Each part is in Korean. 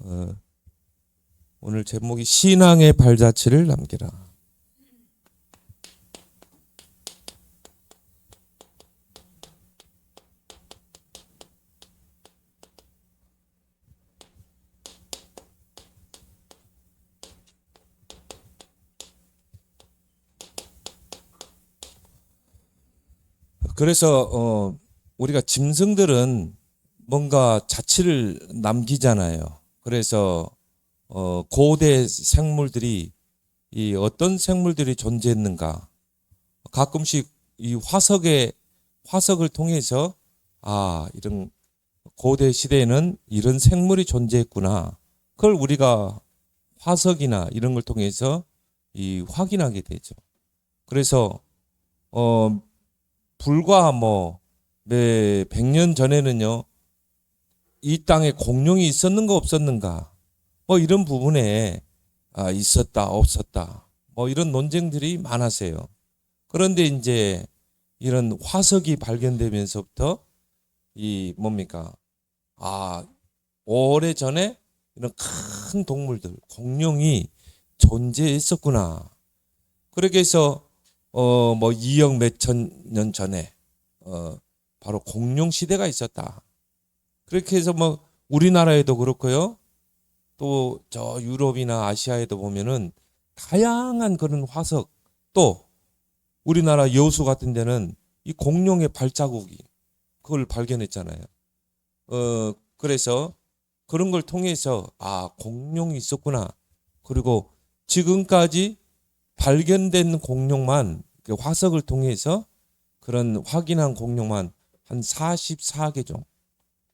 어, 오늘 제목이 신앙의 발자취를 남기라. 그래서 우리가 짐승들은 뭔가 자취를 남기잖아요. 그래서 고대 생물들이 이 어떤 생물들이 존재했는가, 가끔씩 이 화석을 통해서 이런 고대 시대에는 이런 생물이 존재했구나. 그걸 우리가 화석이나 이런 걸 통해서 이 확인하게 되죠. 그래서 불과 몇 100년 전에는요, 이 땅에 공룡이 있었는가 없었는가, 이런 부분에 있었다 없었다, 이런 논쟁들이 많았어요. 그런데 이제 이런 화석이 발견되면서부터 이 뭡니까? 오래전에 이런 큰 동물들, 공룡이 존재했었구나. 그렇게 해서 2억 몇천 년 전에 바로 공룡 시대가 있었다. 그렇게 해서 우리나라에도 그렇고요. 또 저 유럽이나 아시아에도 보면은 다양한 그런 화석, 또 우리나라 여수 같은 데는 이 공룡의 발자국이 그걸 발견했잖아요. 그래서 그런 걸 통해서 공룡이 있었구나. 그리고 지금까지 발견된 공룡만, 그 화석을 통해서 그런 확인한 공룡만 한 44개 종.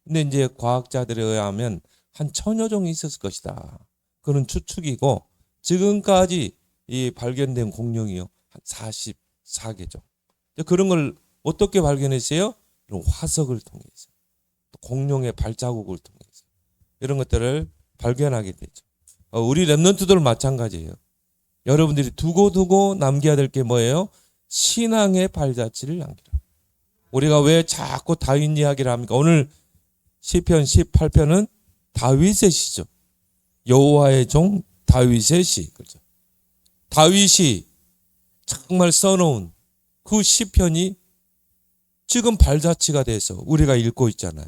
근데 이제 과학자들에 의하면 한 1000여 종이 있었을 것이다. 그런 추측이고, 지금까지 이 발견된 공룡이요, 한 44개 종. 그런 걸 어떻게 발견했어요? 이런 화석을 통해서, 또 공룡의 발자국을 통해서 이런 것들을 발견하게 되죠. 우리 랩런트들 마찬가지예요. 여러분들이 두고 남겨야 될 게 뭐예요? 신앙의 발자취를 남기라. 우리가 왜 자꾸 다윗 이야기를 합니까? 오늘 시편 18편은 다윗의 시죠. 여호와의 종 다윗의 시. 그렇죠. 다윗이 정말 써놓은 그 시편이 지금 발자취가 돼서 우리가 읽고 있잖아요.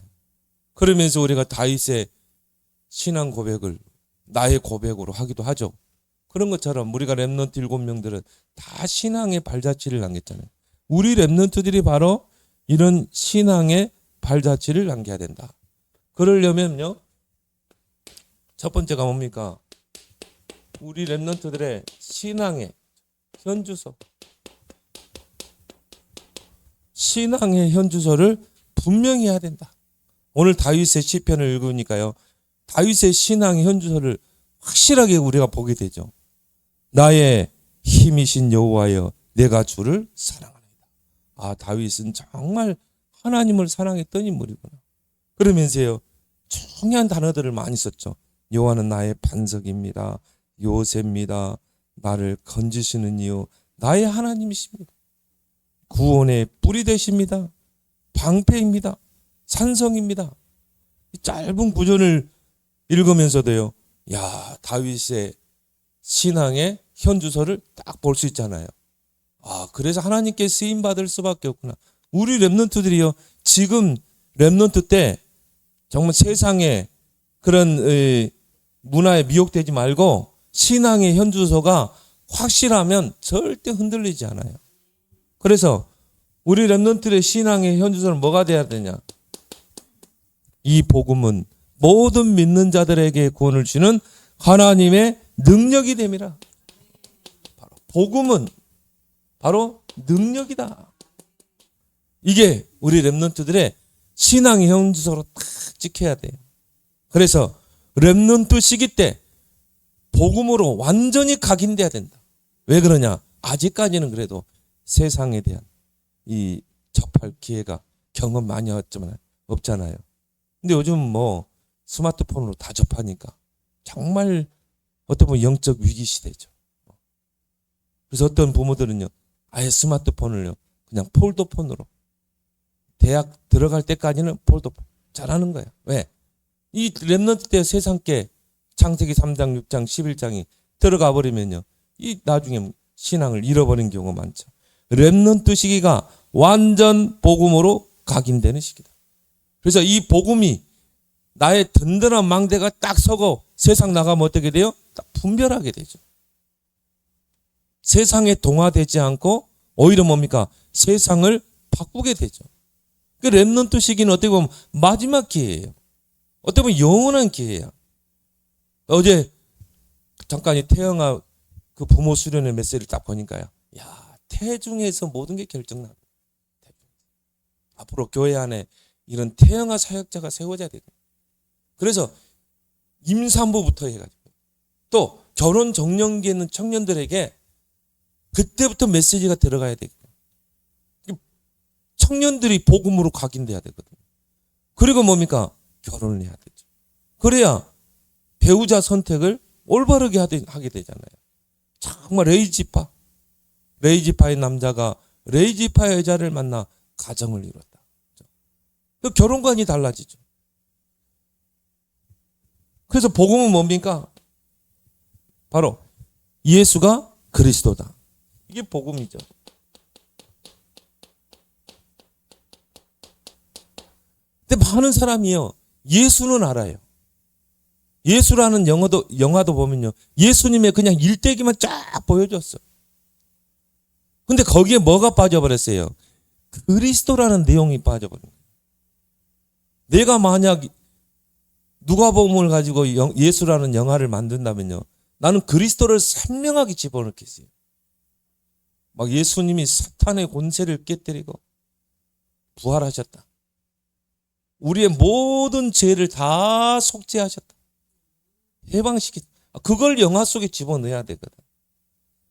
그러면서 우리가 다윗의 신앙 고백을 나의 고백으로 하기도 하죠. 그런 것처럼 우리가 랩런트 7명들은 다 신앙의 발자취를 남겼잖아요. 우리 랩런트들이 바로 이런 신앙의 발자취를 남겨야 된다. 그러려면요, 첫 번째가 뭡니까? 우리 랩런트들의 신앙의 현주소, 신앙의 현주소를 분명히 해야 된다. 오늘 다윗의 시편을 읽으니까요, 다윗의 신앙의 현주소를 확실하게 우리가 보게 되죠. 나의 힘이신 여호와여, 내가 주를 사랑하나이다. 다윗은 정말 하나님을 사랑했던 인물이구나. 그러면서요, 중요한 단어들을 많이 썼죠. 여호와는 나의 반석입니다. 요새입니다. 나를 건지시는 이요 나의 하나님이십니다. 구원의 뿌리 되십니다. 방패입니다. 산성입니다. 이 짧은 구절을 읽으면서도요, 다윗의 신앙의 현주소를 딱 볼 수 있잖아요. 그래서 하나님께 쓰임 받을 수밖에 없구나. 우리 랩런트들이요, 지금 랩런트 때 정말 세상에 그런 문화에 미혹되지 말고 신앙의 현주소가 확실하면 절대 흔들리지 않아요. 그래서 우리 랩런트의 신앙의 현주소는 뭐가 돼야 되냐? 이 복음은 모든 믿는 자들에게 구원을 주는 하나님의 능력이 됨이라. 복음은 바로 능력이다. 이게 우리 랩런트들의 신앙의 현주소로 딱 찍혀야 돼요. 그래서 랩런트 시기 때 복음으로 완전히 각인돼야 된다. 왜 그러냐? 아직까지는 그래도 세상에 대한 이 접할 기회가 경험 많이 없잖아요. 근데 요즘 스마트폰으로 다 접하니까 정말 어떻게 보면 영적 위기 시대죠. 그래서 어떤 부모들은요, 아예 스마트폰을요, 그냥 폴더폰으로 대학 들어갈 때까지는 폴더폰 잘하는 거예요. 왜? 이 랩런트 때 세상께 창세기 3장, 6장, 11장이 들어가 버리면요. 이 나중에 신앙을 잃어버린 경우가 많죠. 렘넌트 시기가 완전 복음으로 각인되는 시기다. 그래서 이 복음이 나의 든든한 망대가 딱 서고 세상 나가면 어떻게 돼요? 딱 분별하게 되죠. 세상에 동화되지 않고 오히려 뭡니까? 세상을 바꾸게 되죠. 그 렘넌트 시기는 어떻게 보면 마지막 기회예요. 어떻게 보면 영원한 기회야. 어제 잠깐 이 태영아 그 부모 수련회 메시지를 딱 보니까요. 야, 태중에서 모든 게 결정납니다. 앞으로 교회 안에 이런 태영아 사역자가 세워져야 되고. 그래서 임산부부터 해가지고 또 결혼 정년기에 있는 청년들에게 그때부터 메시지가 들어가야 되고 청년들이 복음으로 각인돼야 되거든요. 그리고 뭡니까? 결혼을 해야 되죠. 그래야 배우자 선택을 올바르게 하게 되잖아요. 정말 레이지파의 남자가 레이지파의 여자를 만나 가정을 이뤘다. 그 결혼관이 달라지죠. 그래서 복음은 뭡니까? 바로 예수가 그리스도다. 이게 복음이죠. 근데 많은 사람이요. 예수는 알아요. 예수라는 영화도 보면요. 예수님의 그냥 일대기만 쫙 보여줬어. 근데 거기에 뭐가 빠져버렸어요? 그리스도라는 내용이 빠져버린 거예요. 내가 만약 누가복음을 가지고 예수라는 영화를 만든다면요. 나는 그리스도를 선명하게 집어넣겠어요. 막 예수님이 사탄의 권세를 깨뜨리고 부활하셨다. 우리의 모든 죄를 다 속죄하셨다. 해방시켰다. 그걸 영화 속에 집어넣어야 되거든.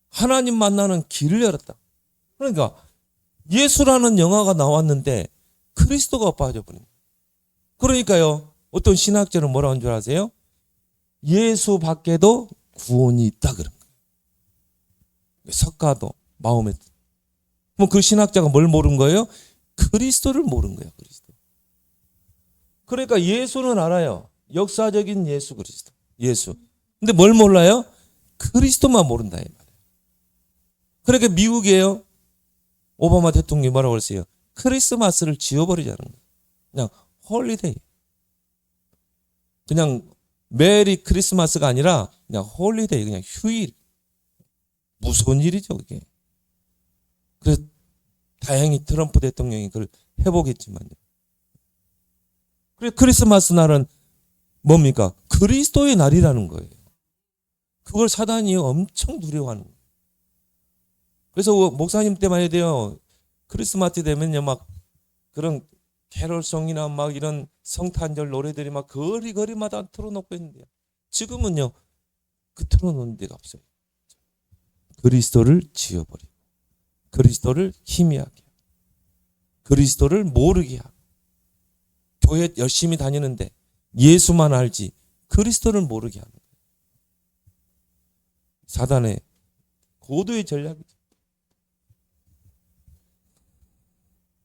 하나님 만나는 길을 열었다. 그러니까 예수라는 영화가 나왔는데 그리스도가 빠져버린 거예요. 그러니까요. 어떤 신학자는 뭐라고 하는 줄 아세요? 예수 밖에도 구원이 있다 그런 거예요. 석가도 마음에. 그럼 그 신학자가 뭘 모른 거예요? 그리스도를 모른 거예요. 그리스도. 그러니까 예수는 알아요. 역사적인 예수 그리스도. 예수. 근데 뭘 몰라요? 그리스도만 모른다 이 말이에요. 그러니까 미국이에요. 오바마 대통령이 뭐라고 그랬어요? 크리스마스를 지워버리자는 거예요. 그냥 홀리데이. 그냥 메리 크리스마스가 아니라 그냥 홀리데이, 그냥 휴일. 무서운 일이죠, 그게. 그래서 다행히 트럼프 대통령이 그걸 해보겠지만요. 그래서 크리스마스 날은 뭡니까? 그리스도의 날이라는 거예요. 그걸 사단이 엄청 두려워하는 거예요. 그래서 목사님 때만 해도 돼요. 크리스마스 되면요, 막 그런 캐롤송이나 막 이런 성탄절 노래들이 막 거리마다 틀어놓고 있는데요. 지금은요, 그 틀어놓는 데가 없어요. 그리스도를 지워버리고, 그리스도를 희미하게 하고, 그리스도를 모르게 하고, 교회 열심히 다니는데 예수만 알지 그리스도를 모르게 하는 거예요. 사단의 고도의 전략이죠.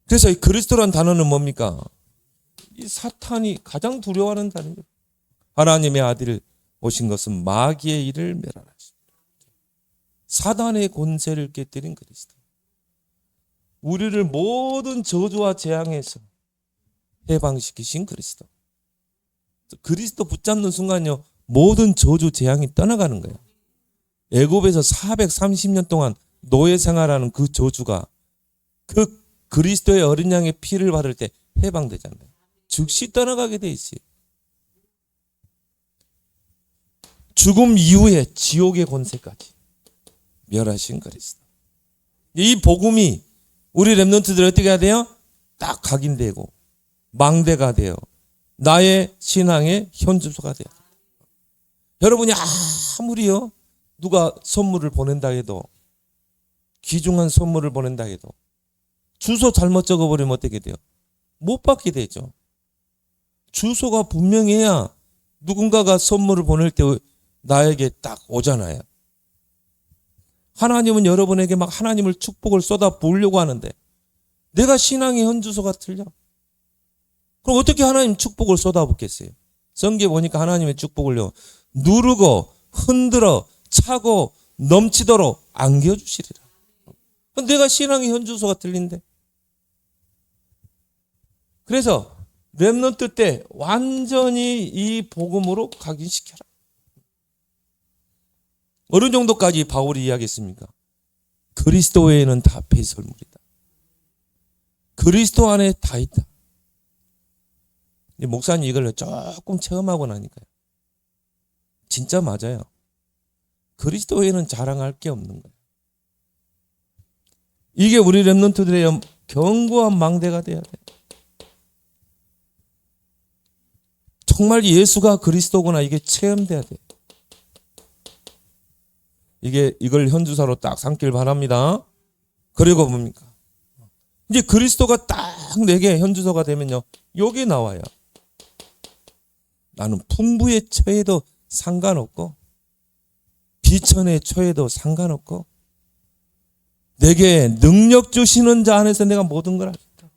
그래서 이 그리스도란 단어는 뭡니까? 이 사탄이 가장 두려워하는 단어입니다. 하나님의 아들 오신 것은 마귀의 일을 멸하시다. 사단의 권세를 깨뜨린 그리스도. 우리를 모든 저주와 재앙에서 해방시키신 그리스도. 그리스도 붙잡는 순간요, 모든 저주 재앙이 떠나가는 거예요. 애굽에서 430년 동안 노예 생활하는 그 저주가 그 그리스도의 어린 양의 피를 바를 때 해방되잖아요. 즉시 떠나가게 돼 있어요. 죽음 이후에 지옥의 권세까지 멸하신 그리스도. 이 복음이 우리 렘넌트들 어떻게 해야 돼요? 딱 각인되고 망대가 돼요. 나의 신앙의 현주소가 돼요. 여러분이 아무리요 누가 선물을 보낸다 해도, 귀중한 선물을 보낸다 해도 주소 잘못 적어버리면 어떻게 돼요? 못 받게 되죠. 주소가 분명해야 누군가가 선물을 보낼 때 나에게 딱 오잖아요. 하나님은 여러분에게 막 하나님을 축복을 쏟아 부으려고 하는데 내가 신앙의 현주소가 틀려. 그럼 어떻게 하나님 축복을 쏟아붓겠어요? 성경에 보니까 하나님의 축복을요, 누르고 흔들어 차고 넘치도록 안겨주시리라. 내가 신앙의 현주소가 틀린데. 그래서 렘넌트 때 완전히 이 복음으로 각인시켜라. 어느 정도까지 바울이 이야기했습니까? 그리스도 외에는 다 배설물이다. 그리스도 안에 다 있다. 목사님 이걸 조금 체험하고 나니까요, 진짜 맞아요. 그리스도 외에는 자랑할 게 없는 거예요. 이게 우리 렘넌트들의 견고한 망대가 돼야 돼요. 정말 예수가 그리스도구나, 이게 체험돼야 돼요. 이걸 현주사로 딱 삼길 바랍니다. 그리고 뭡니까? 이제 그리스도가 딱 내게 현주소가 되면요, 여기 나와요. 나는 풍부에 처해도 상관없고 비천에 처해도 상관없고 내게 능력 주시는 자 안에서 내가 모든 걸 하겠다.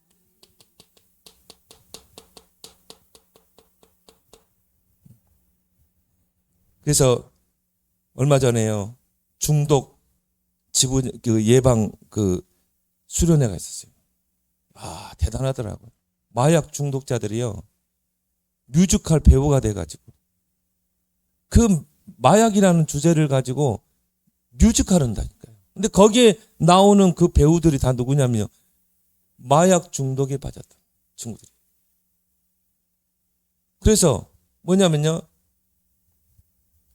그래서 얼마 전에요, 중독 지분 예방 수련회가 있었어요. 대단하더라고요. 마약 중독자들이요, 뮤지컬 배우가 돼가지고 그 마약이라는 주제를 가지고 뮤지컬 한다니까요. 근데 거기에 나오는 그 배우들이 다 누구냐면요, 마약 중독에 빠졌던 친구들이. 그래서 뭐냐면요,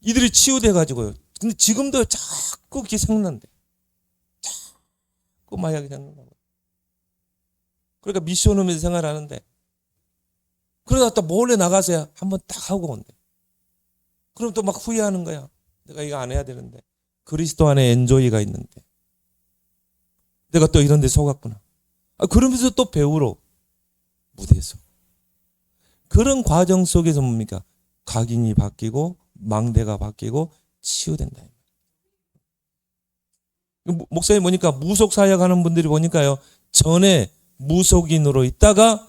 이들이 치유돼가지고요, 근데 지금도 자꾸 그게 생각난대. 자꾸 마약이 생각나고. 그러니까 미션홈에서 생활하는데, 그러다 또 몰래 나가서 한번 딱 하고 온대. 그럼 또 막 후회하는 거야. 내가 이거 안 해야 되는데. 그리스도 안에 엔조이가 있는데. 내가 또 이런 데 속았구나. 그러면서 또 배우로 무대에서. 그런 과정 속에서 뭡니까? 각인이 바뀌고 망대가 바뀌고 치유된다. 목사님 보니까 무속 사역하는 분들이 보니까요, 전에 무속인으로 있다가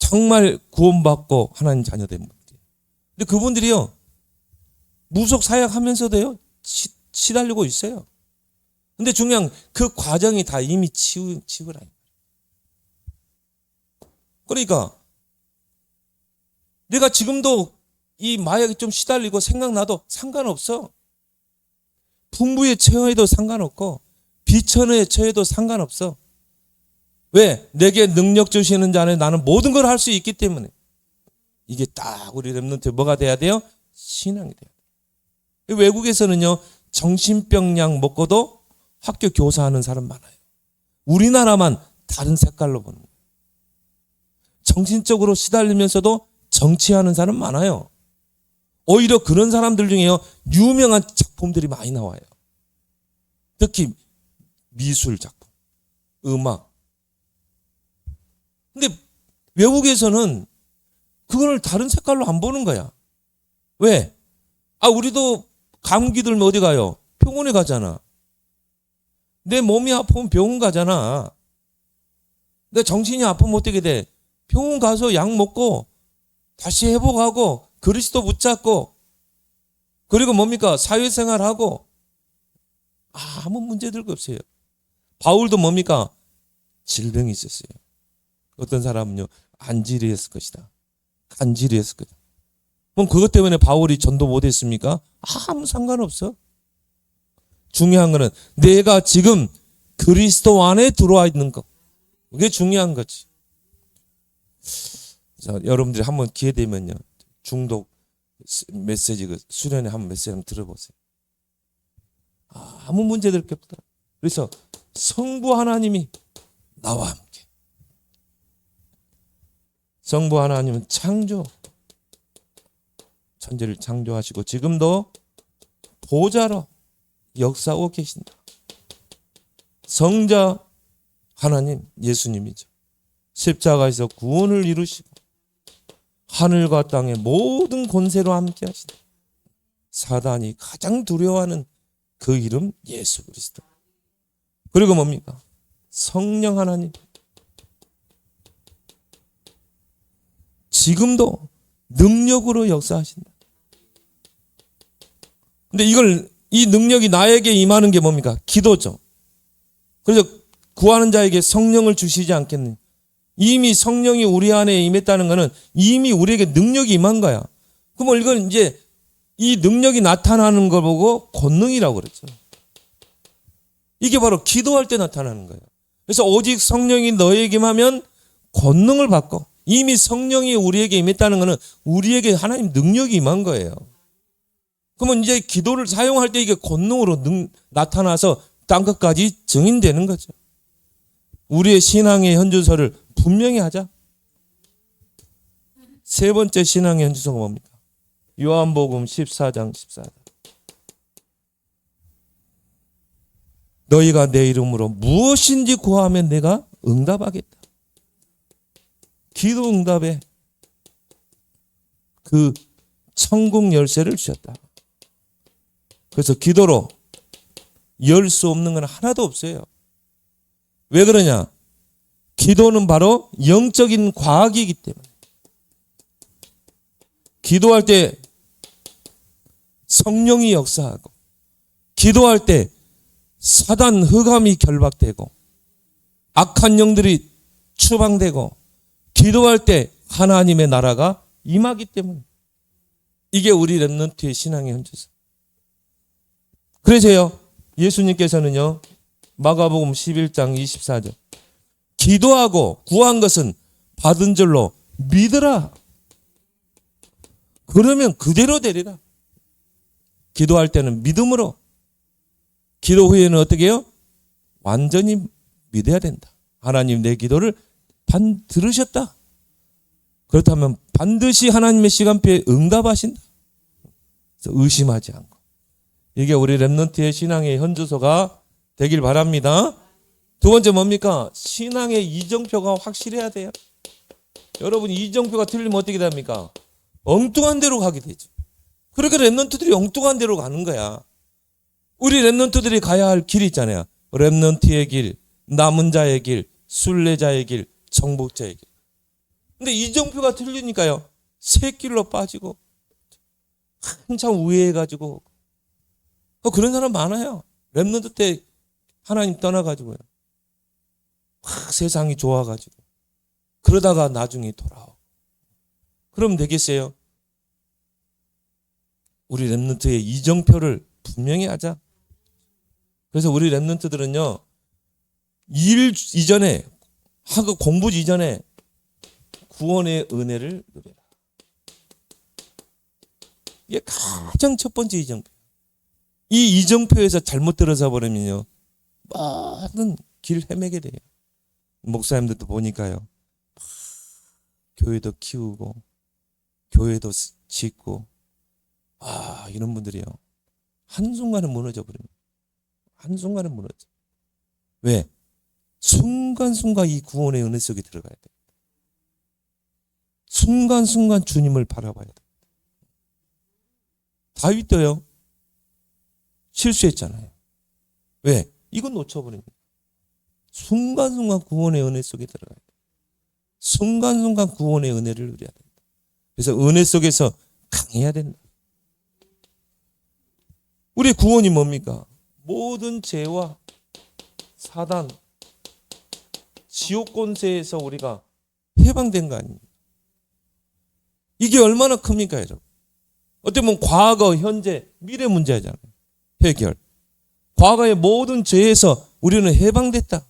정말 구원받고 하나님 자녀된 분들이에요. 근데 그분들이요, 무속 사역하면서도요, 시달리고 있어요. 근데 중요한 그 과정이 다 이미 치유라. 그러니까 내가 지금도 이 마약이 좀 시달리고 생각나도 상관없어. 풍부에 처해도 상관없고 비천에 처해도 상관없어. 왜? 내게 능력 주시는 자 안에 나는 모든 걸 할 수 있기 때문에. 이게 딱 우리 렘넌트 뭐가 돼야 돼요? 신앙이 돼야 돼요. 외국에서는요, 정신병약 먹고도 학교 교사하는 사람 많아요. 우리나라만 다른 색깔로 보는 거예요. 정신적으로 시달리면서도 정치하는 사람 많아요. 오히려 그런 사람들 중에요, 유명한 작품들이 많이 나와요. 특히 미술 작품, 음악. 근데 외국에서는 그걸 다른 색깔로 안 보는 거야. 왜? 우리도 감기 들면 어디 가요? 병원에 가잖아. 내 몸이 아프면 병원 가잖아. 내 정신이 아프면 어떻게 돼? 병원 가서 약 먹고 다시 회복하고 그리스도 붙잡고, 그리고 뭡니까? 사회생활하고 아무 문제들 없어요. 바울도 뭡니까? 질병이 있었어요. 어떤 사람은요, 안질이었을 것이다. 간질이었을 거다. 그럼 그것 때문에 바울이 전도 못했습니까? 아무 상관없어. 중요한 거는 내가 지금 그리스도 안에 들어와 있는 것. 그게 중요한 거지. 자, 여러분들이 한번 기회 되면요, 중독 메시지 수련회 한번 메시지 한번 들어보세요. 아무 문제될 게 없더라. 그래서 성부 하나님이 나와 함께. 성부 하나님은 창조, 천지를 창조하시고 지금도 보좌로 역사하고 계신다. 성자 하나님 예수님이죠. 십자가에서 구원을 이루시고 하늘과 땅의 모든 권세로 함께 하시다. 사단이 가장 두려워하는 그 이름 예수 그리스도. 그리고 뭡니까? 성령 하나님. 지금도 능력으로 역사하신다. 근데 이 능력이 나에게 임하는 게 뭡니까? 기도죠. 그래서 구하는 자에게 성령을 주시지 않겠느냐. 이미 성령이 우리 안에 임했다는 것은 이미 우리에게 능력이 임한 거야. 그러면 이건 이제 이 능력이 나타나는 걸 보고 권능이라고 그랬죠. 이게 바로 기도할 때 나타나는 거예요. 그래서 오직 성령이 너에게 하면 권능을 받고, 이미 성령이 우리에게 임했다는 것은 우리에게 하나님 능력이 임한 거예요. 그러면 이제 기도를 사용할 때 이게 권능으로 나타나서 땅 끝까지 증인되는 거죠. 우리의 신앙의 현주소를 분명히 하자. 세 번째 신앙의 현주소가 뭡니까? 요한복음 14장 14절. 너희가 내 이름으로 무엇인지 구하면 내가 응답하겠다. 기도 응답에 그 천국 열쇠를 주셨다. 그래서 기도로 열 수 없는 건 하나도 없어요. 왜 그러냐? 기도는 바로 영적인 과학이기 때문에. 기도할 때 성령이 역사하고, 기도할 때 사단 흑암이 결박되고, 악한 영들이 추방되고, 기도할 때 하나님의 나라가 임하기 때문에. 이게 우리 렘넌트의 신앙의 현주소. 그래서요, 예수님께서는요, 마가복음 11장 24절, 기도하고 구한 것은 받은 줄로 믿으라. 그러면 그대로 되리라. 기도할 때는 믿음으로, 기도 후에는 어떻게 해요? 완전히 믿어야 된다. 하나님 내 기도를 들으셨다. 그렇다면 반드시 하나님의 시간표에 응답하신다. 그래서 의심하지 않고. 이게 우리 렘넌트의 신앙의 현주소가 되길 바랍니다. 두 번째 뭡니까? 신앙의 이정표가 확실해야 돼요. 여러분, 이정표가 틀리면 어떻게 됩니까? 엉뚱한 데로 가게 되죠. 그러니까 렘넌트들이 엉뚱한 데로 가는 거야. 우리 렘넌트들이 가야 할 길이 있잖아요. 렘넌트의 길, 남은 자의 길, 순례자의 길, 정복자의 길. 근데 이정표가 틀리니까요, 새 길로 빠지고 한참 우회해가지고, 그런 사람 많아요. 렘넌트 때 하나님 떠나가지고요, 세상이 좋아가지고 그러다가 나중에 돌아오고. 그럼 되겠어요? 우리 렘넌트의 이정표를 분명히 하자. 그래서 우리 렘넌트들은요, 일 이전에, 하고 공부 이전에 구원의 은혜를 누려라. 이게 가장 첫 번째 이정표. 이 이정표에서 잘못 들어서 버리면요, 모든 길 헤매게 돼요. 목사님들도 보니까요, 교회도 키우고 교회도 짓고, 이런 분들이요, 한순간에 무너져 버립니다. 한순간에 무너져. 왜? 순간순간 이 구원의 은혜 속에 들어가야 돼. 순간순간 주님을 바라봐야 돼. 다윗도요, 실수했잖아요. 왜? 이건 놓쳐버립니다. 순간순간 구원의 은혜 속에 들어가야 돼. 순간순간 구원의 은혜를 누려야 된다. 그래서 은혜 속에서 강해야 된다. 우리 구원이 뭡니까? 모든 죄와 사단, 지옥 권세에서 우리가 해방된 거 아닙니까? 이게 얼마나 큽니까, 여러분? 어떻게 보면 과거, 현재, 미래 문제잖아요. 해결. 과거의 모든 죄에서 우리는 해방됐다.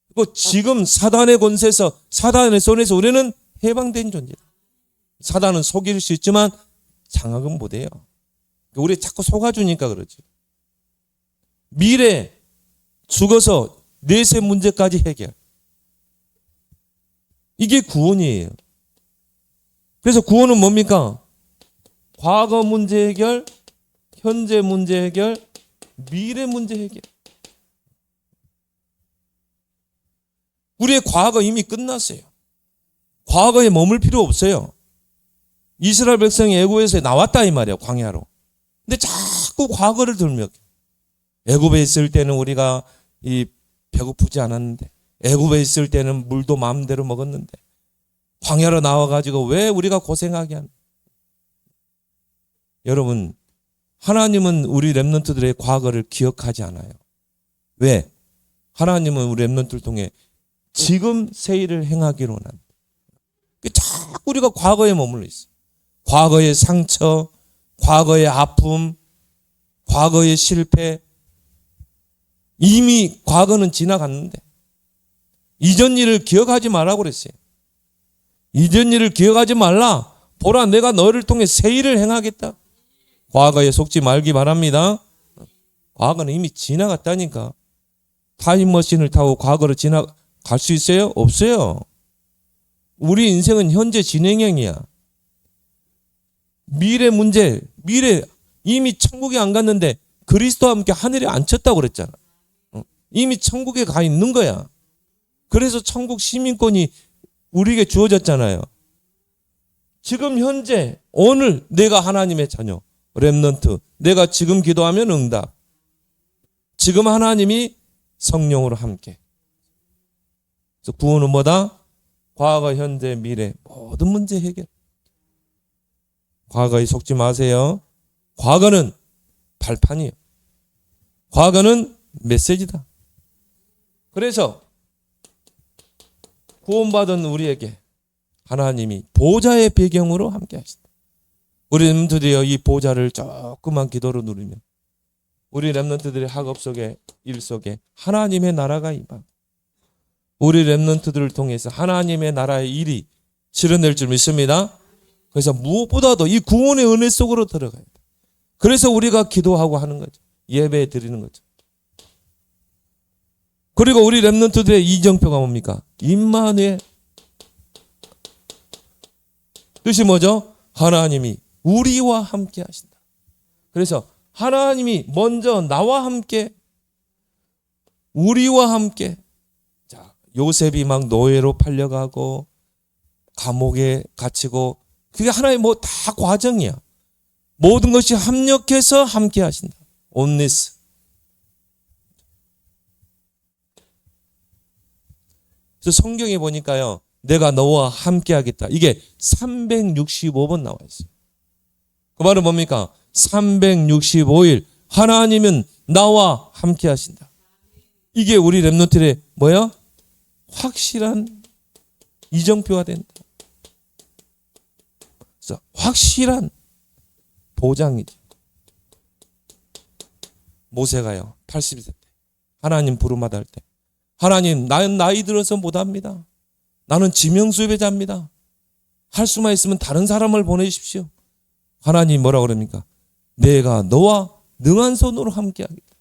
그리고 지금 사단의 권세에서, 사단의 손에서 우리는 해방된 존재다. 사단은 속일 수 있지만 장악은 못해요. 우리 자꾸 속아주니까 그러지. 미래, 죽어서 내세 문제까지 해결. 이게 구원이에요. 그래서 구원은 뭡니까? 과거 문제 해결, 현재 문제 해결, 미래 문제 해결. 우리의 과거 이미 끝났어요. 과거에 머물 필요 없어요. 이스라엘 백성이 애굽에서 나왔다 이 말이에요, 광야로. 근데 자꾸 과거를 들며, 애굽에 있을 때는 우리가 배고프지 않았는데, 애굽에 있을 때는 물도 마음대로 먹었는데, 광야로 나와가지고 왜 우리가 고생하게 하는? 여러분, 하나님은 우리 렘넌트들의 과거를 기억하지 않아요. 왜? 하나님은 우리 렘넌트를 통해 지금 새 일을 행하기로 원한다. 자꾸 우리가 과거에 머물러 있어. 과거의 상처, 과거의 아픔, 과거의 실패. 이미 과거는 지나갔는데 이전 일을 기억하지 말라고 그랬어요. 이전 일을 기억하지 말라. 보라, 내가 너를 통해 새 일을 행하겠다. 과거에 속지 말기 바랍니다. 과거는 이미 지나갔다니까. 타임머신을 타고 과거로 지나갈 수 있어요? 없어요. 우리 인생은 현재 진행형이야. 미래 문제, 미래 이미 천국에 안 갔는데 그리스도와 함께 하늘에 앉혔다고 그랬잖아. 이미 천국에 가 있는 거야. 그래서 천국 시민권이 우리에게 주어졌잖아요. 지금 현재 오늘 내가 하나님의 자녀, 렘넌트, 내가 지금 기도하면 응답. 지금 하나님이 성령으로 함께. 그래서 구원은 뭐다? 과거, 현재, 미래 모든 문제 해결. 과거에 속지 마세요. 과거는 발판이에요. 과거는 메시지다. 그래서 구원받은 우리에게 하나님이 보좌의 배경으로 함께 하신다. 우리 렘넌트들이 이 보좌를 조그만 기도로 누리면 우리 렘넌트들의 학업 속에, 일 속에 하나님의 나라가 임하고 우리 렘넌트들을 통해서 하나님의 나라의 일이 실현될 줄 믿습니다. 그래서 무엇보다도 이 구원의 은혜 속으로 들어가야 돼. 그래서 우리가 기도하고 하는 거죠. 예배 드리는 거죠. 그리고 우리 렘넌트들의 이정표가 뭡니까? 임마누엘. 뜻이 뭐죠? 하나님이 우리와 함께 하신다. 그래서 하나님이 먼저 나와 함께, 우리와 함께. 자, 요셉이 막 노예로 팔려가고 감옥에 갇히고 그게 하나의 뭐 다 과정이야. 모든 것이 합력해서 함께 하신다. 온리스. 그래서 성경에 보니까요, 내가 너와 함께 하겠다. 이게 365번 나와 있어요. 그 말은 뭡니까? 365일 하나님은 나와 함께 하신다. 이게 우리 렘넌트의 뭐야? 확실한 이정표가 된다. 그래서 확실한 보장이죠. 모세가요, 80세 때 하나님 부름받을 때, 하나님, 나는 나이 들어서 못합니다. 나는 지명수배자입니다. 할 수만 있으면 다른 사람을 보내십시오. 하나님 뭐라 그럽니까? 내가 너와 능한 손으로 함께하겠다.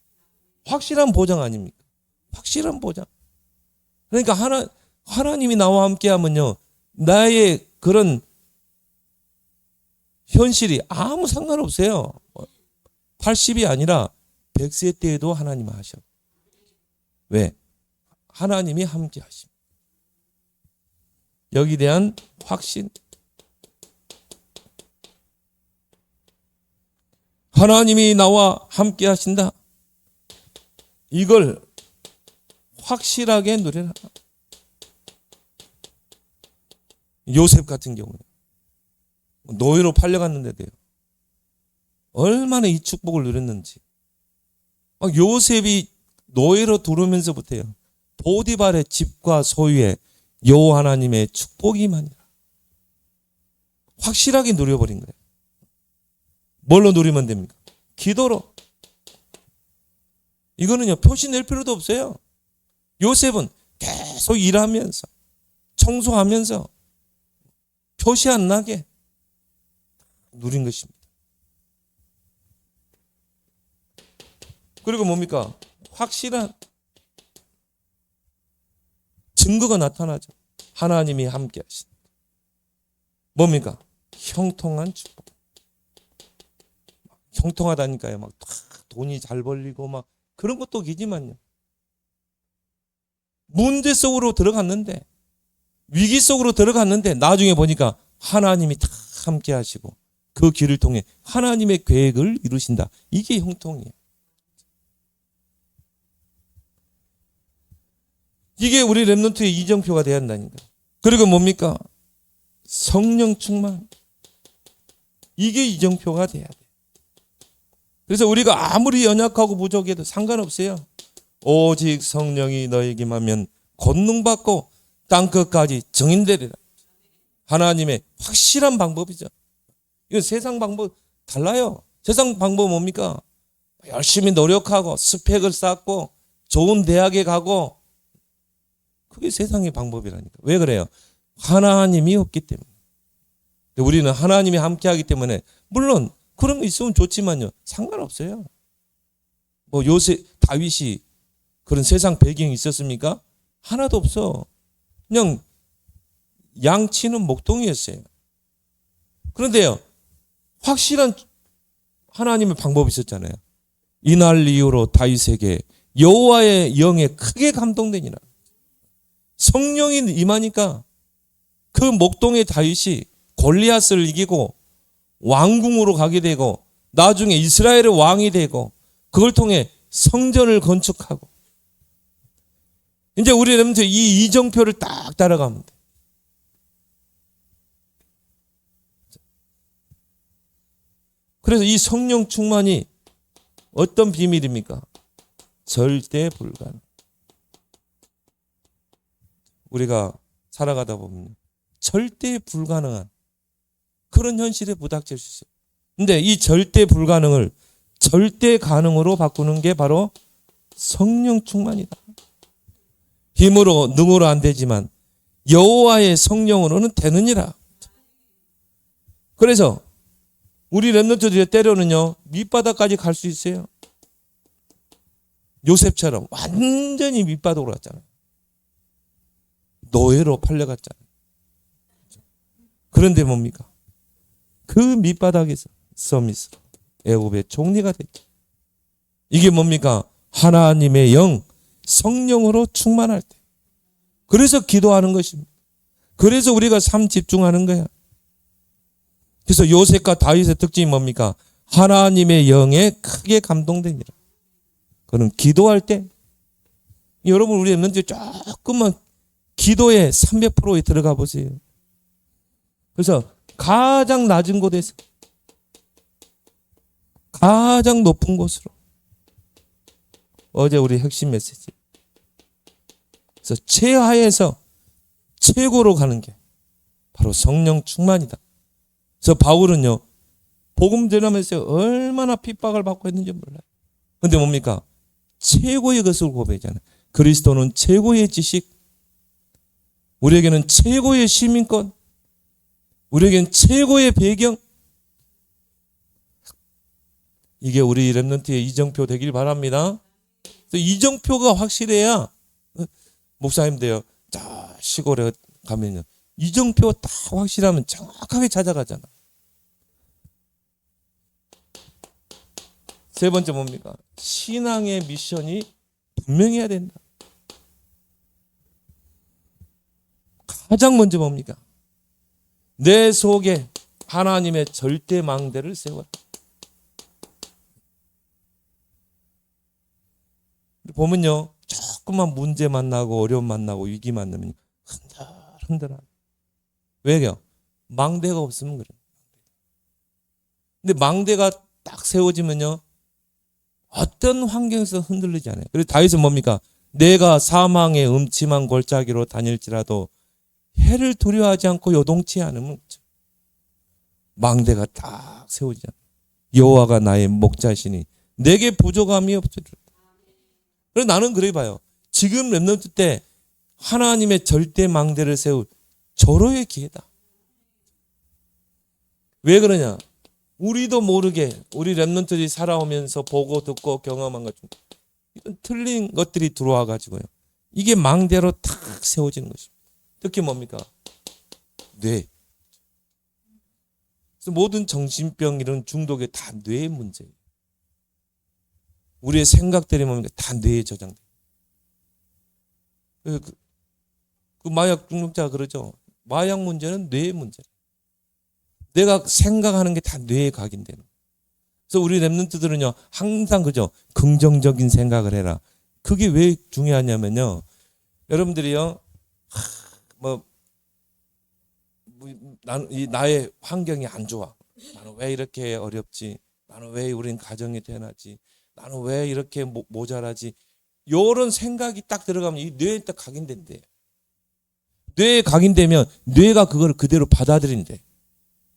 확실한 보장 아닙니까? 확실한 보장. 그러니까 하나님이 나와 함께하면요, 나의 그런 현실이 아무 상관없어요. 80이 아니라 100세 때에도 하나님 하셔. 왜? 하나님이 함께 하십니다. 여기에 대한 확신. 하나님이 나와 함께 하신다. 이걸 확실하게 누려라. 요셉 같은 경우에 노예로 팔려갔는데도요, 얼마나 이 축복을 누렸는지. 요셉이 노예로 들어오면서부터요, 보디발의 집과 소유에 여호와 하나님의 축복이 임하니라. 확실하게 누려버린 거예요. 뭘로 누리면 됩니까? 기도로. 이거는요, 표시 낼 필요도 없어요. 요셉은 계속 일하면서, 청소하면서 표시 안 나게 누린 것입니다. 그리고 뭡니까? 확실한 증거가 나타나죠. 하나님이 함께 하신. 뭡니까? 형통한 축복. 형통하다니까요. 막 돈이 잘 벌리고 막 그런 것도 기지만요. 문제 속으로 들어갔는데, 위기 속으로 들어갔는데 나중에 보니까 하나님이 다 함께 하시고 그 길을 통해 하나님의 계획을 이루신다. 이게 형통이에요. 이게 우리 렘넌트의 이정표가 되어야 한다니까. 그리고 뭡니까? 성령 충만. 이게 이정표가 돼야 돼. 그래서 우리가 아무리 연약하고 부족해도 상관없어요. 오직 성령이 너에게 임하면 권능받고 땅끝까지 증인되리라. 하나님의 확실한 방법이죠. 이건 세상 방법 달라요. 세상 방법 뭡니까? 열심히 노력하고 스펙을 쌓고 좋은 대학에 가고, 그게 세상의 방법이라니까. 왜 그래요? 하나님이 없기 때문에. 우리는 하나님이 함께하기 때문에, 물론 그런 거 있으면 좋지만요, 상관없어요. 뭐 다윗이 그런 세상 배경이 있었습니까? 하나도 없어. 그냥 양치는 목동이었어요. 그런데요, 확실한 하나님의 방법이 있었잖아요. 이날 이후로 다윗에게 여호와의 영에 크게 감동되니라. 성령이 임하니까 그 목동의 다윗이 골리앗을 이기고 왕궁으로 가게 되고, 나중에 이스라엘의 왕이 되고, 그걸 통해 성전을 건축하고. 이제 우리 렘넌트 이 이정표를 딱 따라가면 돼. 그래서 이 성령 충만이 어떤 비밀입니까? 절대 불가능. 우리가 살아가다 보면 절대 불가능한 그런 현실에 부닥칠 수 있어요. 근데 이 절대 불가능을 절대 가능으로 바꾸는 게 바로 성령 충만이다. 힘으로 능으로 안 되지만 여호와의 성령으로는 되느니라. 그래서 우리 렘넌트들이 때로는요, 밑바닥까지 갈 수 있어요. 요셉처럼 완전히 밑바닥으로 갔잖아요. 노예로 팔려갔잖아요. 그런데 뭡니까? 그 밑바닥에서 서밋으로 애굽의 총리가 됐죠. 이게 뭡니까? 하나님의 영, 성령으로 충만할 때. 그래서 기도하는 것입니다. 그래서 우리가 삶 집중하는 거야. 그래서 요셉과 다윗의 특징이 뭡니까? 하나님의 영에 크게 감동되니라. 그는 기도할 때, 여러분 우리 엠넌트 조금만 기도에 300%에 들어가 보세요. 그래서 가장 낮은 곳에서 가장 높은 곳으로, 어제 우리 핵심 메시지, 그래서 최하에서 최고로 가는 게 바로 성령 충만이다. 그래서 바울은요, 복음 전하면서 얼마나 핍박을 받고 했는지 몰라요. 근데 뭡니까? 최고의 것을 고백하잖아요. 그리스도는 최고의 지식, 우리에게는 최고의 시민권, 우리에게는 최고의 배경. 이게 우리 렘넌트의 이정표 되길 바랍니다. 이정표가 확실해야, 목사님도요, 저 시골에 가면요, 이정표 딱 확실하면 정확하게 찾아가잖아. 세 번째 뭡니까? 신앙의 미션이 분명해야 된다. 가장 먼저 뭡니까? 내 속에 하나님의 절대 망대를 세워라. 보면요, 조금만 문제 만나고 어려움 만나고 위기 만나면 흔들흔들하. 왜요? 망대가 없으면 그래요. 근데 망대가 딱 세워지면요, 어떤 환경에서 흔들리지 않아요. 그래서 다윗은 뭡니까? 내가 사망의 음침한 골짜기로 다닐지라도 해를 두려워하지 않고 요동치 않으면, 망대가 딱 세워지잖아요. 여호와가 나의 목자시니 내게 부족함이 없으리라. 그래서 나는 그래 봐요. 지금 렘넌트 때 하나님의 절대 망대를 세울 절호의 기회다. 왜 그러냐? 우리도 모르게 우리 렘넌트들이 살아오면서 보고 듣고 경험한 것 중 이런 틀린 것들이 들어와 가지고요, 이게 망대로 탁 세워지는 것입니다. 특히 뭡니까? 뇌. 그래서 모든 정신병, 이런 중독이 다 뇌의 문제예요. 우리의 생각들이 뭡니까? 다 뇌에 저장돼. 그 마약 중독자가 그러죠. 마약 문제는 뇌의 문제. 내가 생각하는 게 다 뇌에 각인되는. 그래서 우리 렘넌트들은요, 항상 그죠, 긍정적인 생각을 해라. 그게 왜 중요하냐면요, 여러분들이요, 나의 환경이 안 좋아. 나는 왜 이렇게 어렵지? 나는 왜 우린 가정이 태어나지? 나는 왜 이렇게 모자라지? 요런 생각이 딱 들어가면 이 뇌에 딱 각인된대. 뇌에 각인되면 뇌가 그걸 그대로 받아들인대.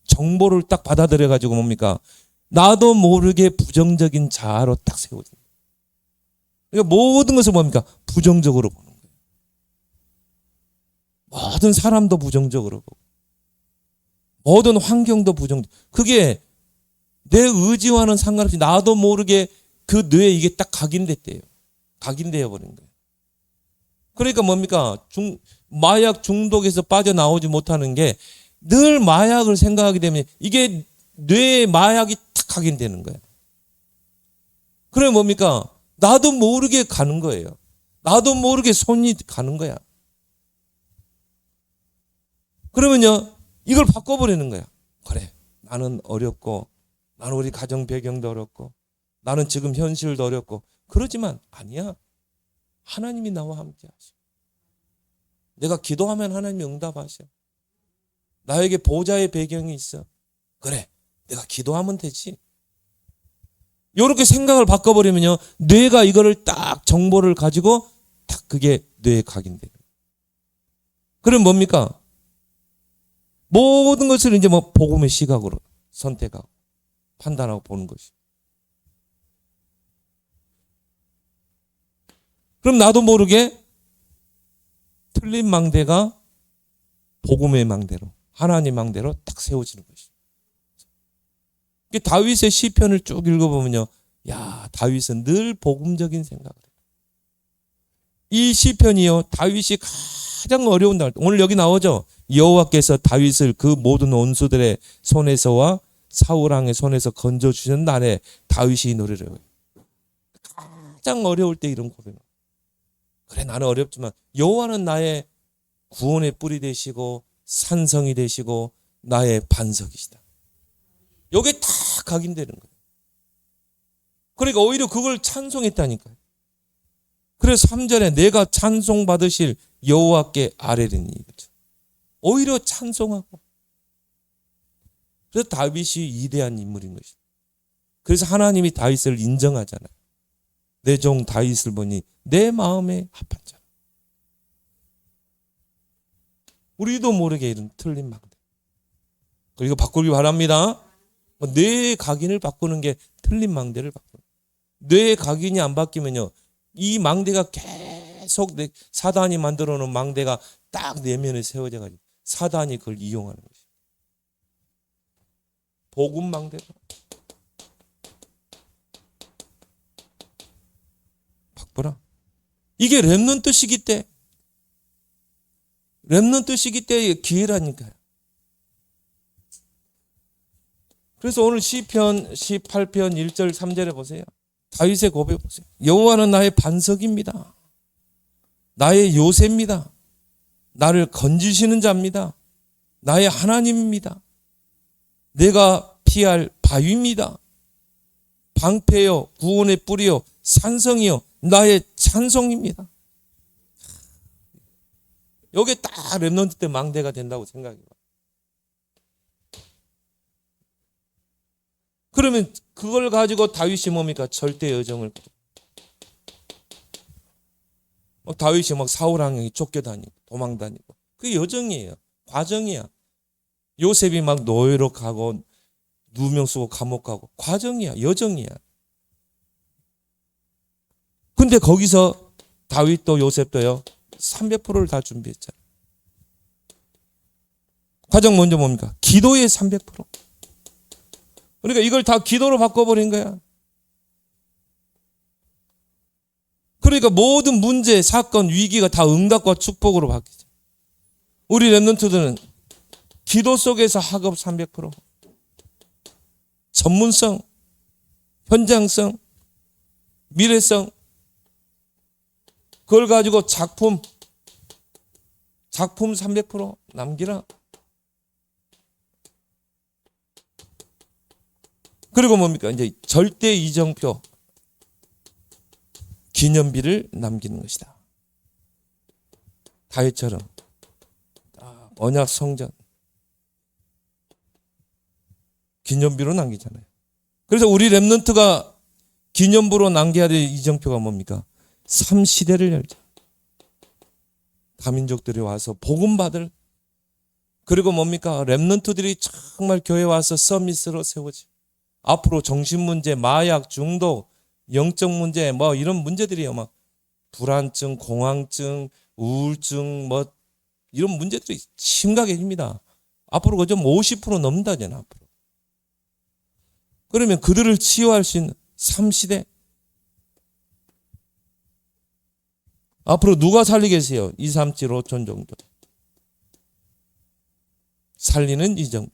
정보를 딱 받아들여가지고 뭡니까? 나도 모르게 부정적인 자아로 딱 세워진다. 그러니까 모든 것을 뭡니까? 부정적으로 보는 거예요. 모든 사람도 부정적으로 보고 모든 환경도 부정적. 그게 내 의지와는 상관없이 나도 모르게 그 뇌에 이게 딱 각인됐대요. 각인되어 버린 거예요. 그러니까 뭡니까? 마약 중독에서 빠져나오지 못하는 게 늘 마약을 생각하게 되면 이게 뇌에 마약이 탁 각인되는 거예요. 그래 뭡니까? 나도 모르게 가는 거예요. 나도 모르게 손이 가는 거야. 그러면요, 이걸 바꿔버리는 거야. 그래, 나는 어렵고, 나는 우리 가정 배경도 어렵고, 나는 지금 현실도 어렵고, 그러지만 아니야. 하나님이 나와 함께 하셔. 내가 기도하면 하나님이 응답하셔. 나에게 보호자의 배경이 있어. 그래, 내가 기도하면 되지. 이렇게 생각을 바꿔버리면요, 뇌가 이거를 딱 정보를 가지고 딱 그게 뇌에 각인돼요. 그럼 뭡니까? 모든 것을 이제 뭐 복음의 시각으로 선택하고 판단하고 보는 것이. 그럼 나도 모르게 틀린 망대가 복음의 망대로, 하나님 망대로 딱 세워지는 것이. 다윗의 시편을 쭉 읽어보면요, 야, 다윗은 늘 복음적인 생각을 해요. 이 시편이요, 다윗이 가장 어려운 날, 오늘 여기 나오죠. 여호와께서 다윗을 그 모든 원수들의 손에서와 사울 왕의 손에서 건져 주시는 날에 다윗이 이 노래를 해요. 가장 어려울 때 이런 고백을. 그래, 나는 어렵지만 여호와는 나의 구원의 뿌리 되시고 산성이 되시고 나의 반석이시다. 여기에 다 각인되는 거예요. 그러니까 오히려 그걸 찬송했다니까요. 그래서 3절에 내가 찬송 받으실 여호와께 아뢰리니, 오히려 찬송하고. 그래서 다윗이 위대한 인물인 것이다. 그래서 하나님이 다윗을 인정하잖아요. 내 종 다윗을 보니 내 마음에 합한 자. 우리도 모르게 이런 틀린 망대. 그리고 바꾸기 바랍니다. 뇌의 각인을 바꾸는 게 틀린 망대를 바꾸는. 뇌의 각인이 안 바뀌면요, 이 망대가 계속 사단이 만들어 놓은 망대가 딱 내면에 세워져 가지고 사단이 그걸 이용하는 것이죠. 복음 망대로 바꾸라. 이게 렘넌트 시기 때, 렘넌트 시기 때의 기회라니까요. 그래서 오늘 시편 18편 1절 3절에 보세요. 다윗의 고백 보세요. 여호와는 나의 반석입니다. 나의 요새입니다. 나를 건지시는 자입니다. 나의 하나님입니다. 내가 피할 바위입니다. 방패요, 구원의 뿌리요, 산성이요, 나의 찬송입니다. 여기에 딱 렘넌트 때 망대가 된다고 생각해요. 그러면 그걸 가지고 다윗이 뭡니까? 절대 여정을. 다윗이 막 사울 왕에게 쫓겨다니고 도망다니고. 그게 여정이에요. 과정이야. 요셉이 막 노예로 가고 누명 쓰고 감옥 가고 과정이야. 여정이야. 근데 거기서 다윗도 요셉도요, 300%를 다 준비했잖아요. 과정 먼저 뭡니까? 기도의 300%. 그러니까 이걸 다 기도로 바꿔버린 거야. 그러니까 모든 문제, 사건, 위기가 다 응답과 축복으로 바뀌죠. 우리 렘넌트들은 기도 속에서 학업 300%, 전문성, 현장성, 미래성, 그걸 가지고 작품 300% 남기라. 그리고 뭡니까? 이제 절대 이정표, 기념비를 남기는 것이다. 다윗처럼 언약 성전, 기념비로 남기잖아요. 그래서 우리 렘넌트가 기념부로 남겨야 될 이정표가 뭡니까? 3시대를 열자. 다민족들이 와서 복음 받을, 그리고 뭡니까? 렘넌트들이 정말 교회 와서 서밋으로 세워지. 앞으로 정신 문제, 마약, 중독, 영적 문제, 뭐 이런 문제들이요. 막 불안증, 공황증, 우울증, 뭐 이런 문제들이 심각해집니다. 앞으로 그저 50% 넘는다잖아, 앞으로. 그러면 그들을 치유할 수 있는 3시대. 앞으로 누가 살리겠어요? 2, 3, 7, 5천 정도. 살리는 이정표.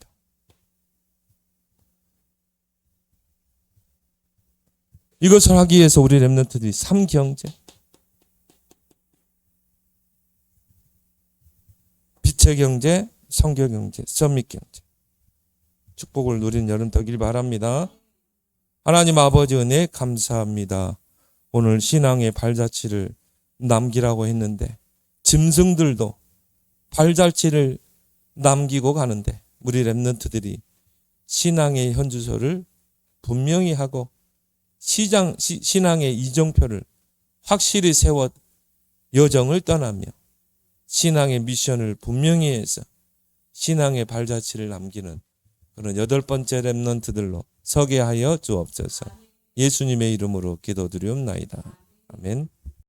이것을 하기 위해서 우리 렘넌트들이 3경제, 빛의 경제, 성교 경제, 서밋 경제, 축복을 누리는 여름 되길 바랍니다. 하나님 아버지 은혜 감사합니다. 오늘 신앙의 발자취를 남기라고 했는데 짐승들도 발자취를 남기고 가는데 우리 렘넌트들이 신앙의 현주소를 분명히 하고 신앙의 이정표를 확실히 세워 여정을 떠나며 신앙의 미션을 분명히 해서 신앙의 발자취를 남기는 그런 8번째 렘넌트들로 서게 하여 주옵소서. 예수님의 이름으로 기도드리옵나이다. 아멘.